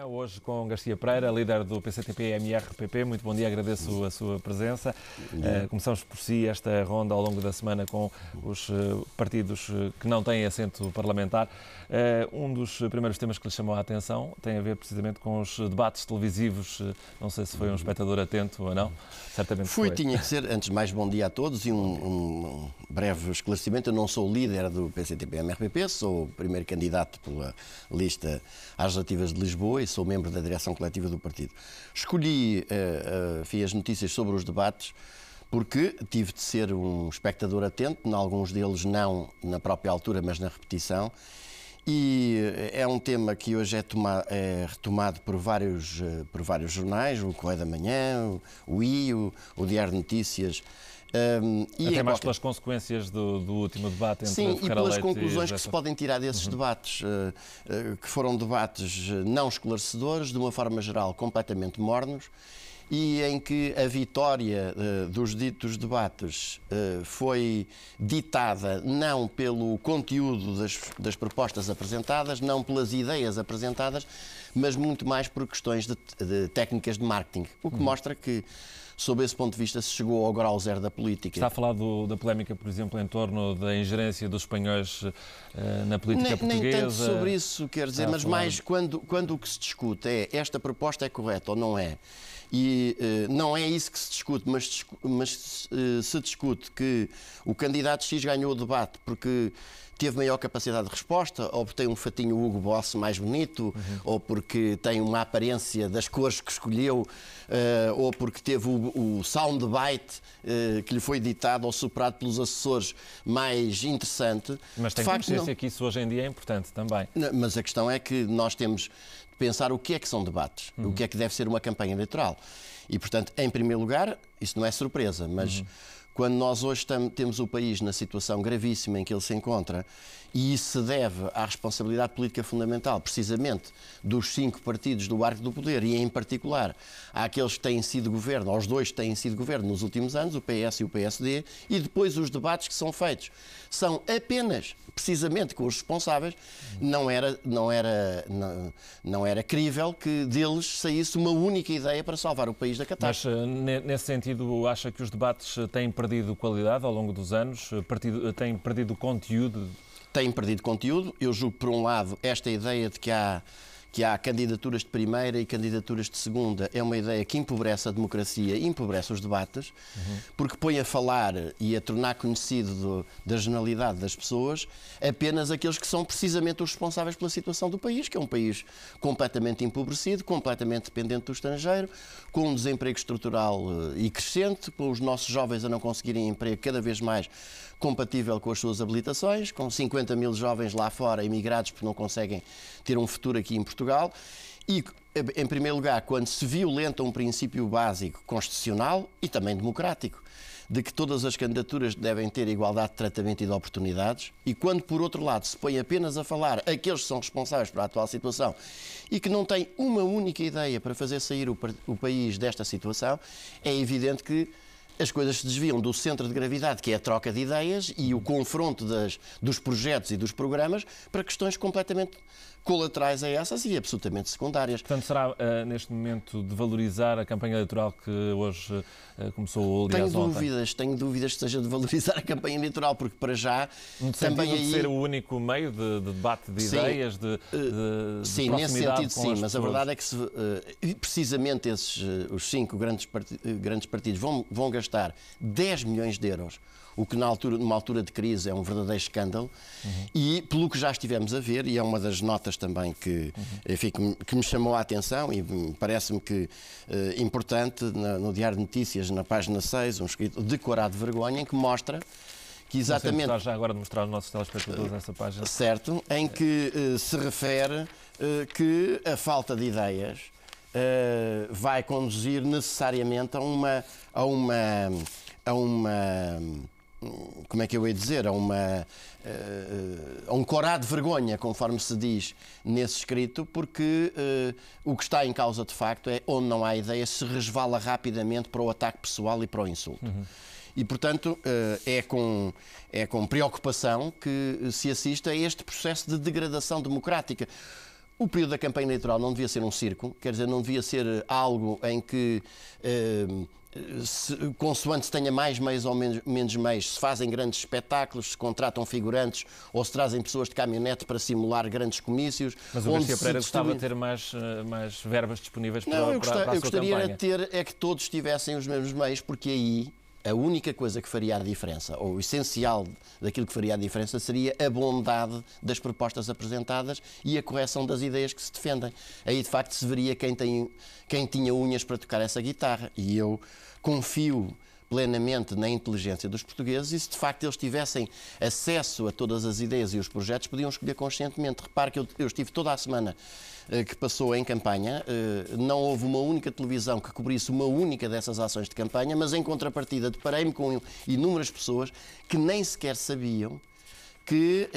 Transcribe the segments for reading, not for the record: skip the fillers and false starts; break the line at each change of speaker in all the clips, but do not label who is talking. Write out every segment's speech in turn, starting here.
Hoje com Garcia Pereira, líder do PCTP-MRPP. Muito bom dia, agradeço a sua presença. Começamos por si esta ronda ao longo da semana com os partidos que não têm assento parlamentar. Um dos primeiros temas que lhe chamou a atenção tem a ver precisamente com os debates televisivos. Não sei se foi um espectador atento ou não. Certamente foi.
Tinha que ser. Antes de mais, bom dia a todos e um breve esclarecimento. Eu não sou o líder do PCTP-MRPP, sou o primeiro candidato pela lista às legislativas de Lisboa e sou membro da direção coletiva do partido. Escolhi as notícias sobre os debates porque tive de ser um espectador atento, em alguns deles não na própria altura, mas na repetição. E é um tema que hoje é retomado por vários jornais, o Correio da Manhã, o I, o Diário de Notícias.
Até mais pelas consequências do último debate entre
Sim, e pelas conclusões
que
se podem tirar desses debates, que foram debates não esclarecedores, de uma forma geral completamente mornos, e em que a vitória dos ditos debates foi ditada não pelo conteúdo das propostas apresentadas, não pelas ideias apresentadas, mas muito mais por questões de técnicas de marketing, o que mostra que, sob esse ponto de vista, se chegou ao grau zero da política.
Está a falar da polémica, por exemplo, em torno da ingerência dos espanhóis na política portuguesa?
Nem tanto sobre isso, quer dizer, mas mais quando o que se discute é esta proposta é correta ou não é. E não é isso que se discute, mas se discute que o candidato X ganhou o debate porque teve maior capacidade de resposta, ou porque tem um fatinho Hugo Boss mais bonito, ou porque tem uma aparência das cores que escolheu, ou porque teve o soundbite que lhe foi ditado ou superado pelos assessores mais interessante.
Mas tem consciência que isso hoje em dia é importante também.
Mas a questão é que nós temos de pensar o que é que são debates, o que é que deve ser uma campanha eleitoral. E, portanto, em primeiro lugar, isso não é surpresa, mas quando nós hoje temos o país na situação gravíssima em que ele se encontra, e isso se deve à responsabilidade política fundamental, precisamente, dos 5 partidos do arco do poder, e em particular àqueles que têm sido governo, aos 2 que têm sido governo nos últimos anos, o PS e o PSD, e depois os debates que são feitos são apenas, precisamente, com os responsáveis, não era crível que deles saísse uma única ideia para salvar o país da catástrofe.
Mas, nesse sentido, acha que os debates têm perdido qualidade ao longo dos anos? Têm perdido conteúdo?
Têm perdido conteúdo. Eu julgo, por um lado, esta ideia de que há candidaturas de primeira e candidaturas de segunda é uma ideia que empobrece a democracia e empobrece os debates, porque põe a falar e a tornar conhecido da generalidade das pessoas apenas aqueles que são precisamente os responsáveis pela situação do país, que é um país completamente empobrecido, completamente dependente do estrangeiro, com um desemprego estrutural e crescente, com os nossos jovens a não conseguirem emprego cada vez mais compatível com as suas habilitações, com 50 mil jovens lá fora, imigrados, porque não conseguem ter um futuro aqui em Portugal. E, em primeiro lugar, quando se violenta um princípio básico constitucional e também democrático, de que todas as candidaturas devem ter igualdade de tratamento e de oportunidades, e quando, por outro lado, se põe apenas a falar aqueles que são responsáveis pela atual situação e que não têm uma única ideia para fazer sair o país desta situação, é evidente que as coisas se desviam do centro de gravidade, que é a troca de ideias e o confronto dos projetos e dos programas, para questões completamente colaterais a essas e absolutamente secundárias.
Portanto, será neste momento de valorizar a campanha eleitoral que hoje começou, aliás, ontem?
Tenho dúvidas que seja de valorizar a campanha eleitoral, porque para já
no
também
sentido de ser o único meio de debate de ideias, de
sim, nesse sentido sim, mas a verdade é que precisamente os 5 grandes partidos vão gastar 10 milhões de euros, o que numa altura de crise é um verdadeiro escândalo, e pelo que já estivemos a ver, e é uma das notas também que me chamou a atenção e parece-me que importante, no Diário de Notícias, na página 6, um escrito decorado de vergonha, em que mostra que exatamente...
Não sei já agora de mostrar aos nossos telespectadores essa página.
Certo, em que se refere que a falta de ideias vai conduzir necessariamente a como é que eu ia dizer, a um corá de vergonha, conforme se diz nesse escrito, porque o que está em causa de facto é, onde não há ideia, se resvala rapidamente para o ataque pessoal e para o insulto. E, portanto, é com preocupação que se assiste a este processo de degradação democrática. o período da campanha eleitoral não devia ser um circo, quer dizer, não devia ser algo em que, consoante se tenha mais meios ou menos meios, se fazem grandes espetáculos, se contratam figurantes ou se trazem pessoas de caminhonete para simular grandes comícios.
Mas o Garcia Pereira gostava de ter mais verbas disponíveis para a sua campanha.
Eu gostaria de ter é que todos tivessem os mesmos meios, porque aí a única coisa que faria a diferença, ou o essencial daquilo que faria a diferença, seria a bondade das propostas apresentadas e a correção das ideias que se defendem. Aí, de facto, se veria quem tinha unhas para tocar essa guitarra. E eu confio plenamente na inteligência dos portugueses e se de facto eles tivessem acesso a todas as ideias e os projetos, podiam escolher conscientemente. Repare que eu estive toda a semana que passou em campanha, não houve uma única televisão que cobrisse uma única dessas ações de campanha, mas em contrapartida deparei-me com inúmeras pessoas que nem sequer sabiam que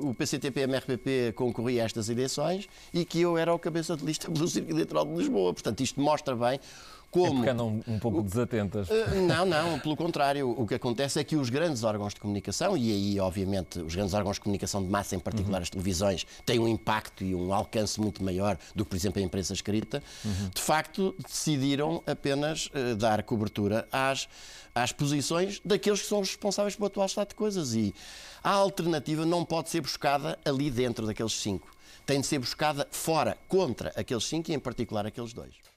o PCTP-MRPP concorria a estas eleições e que eu era o cabeça de lista pelo Círculo Eleitoral de Lisboa. Portanto, isto mostra bem como...
É porque andam um pouco desatentas.
Não, pelo contrário. O que acontece é que os grandes órgãos de comunicação, e aí, obviamente, os grandes órgãos de comunicação de massa, em particular as televisões, têm um impacto e um alcance muito maior do que, por exemplo, a imprensa escrita, de facto, decidiram apenas dar cobertura às posições daqueles que são os responsáveis pelo atual estado de coisas. E a alternativa não pode ser buscada ali dentro daqueles 5. Tem de ser buscada fora, contra aqueles 5 e, em particular, aqueles 2.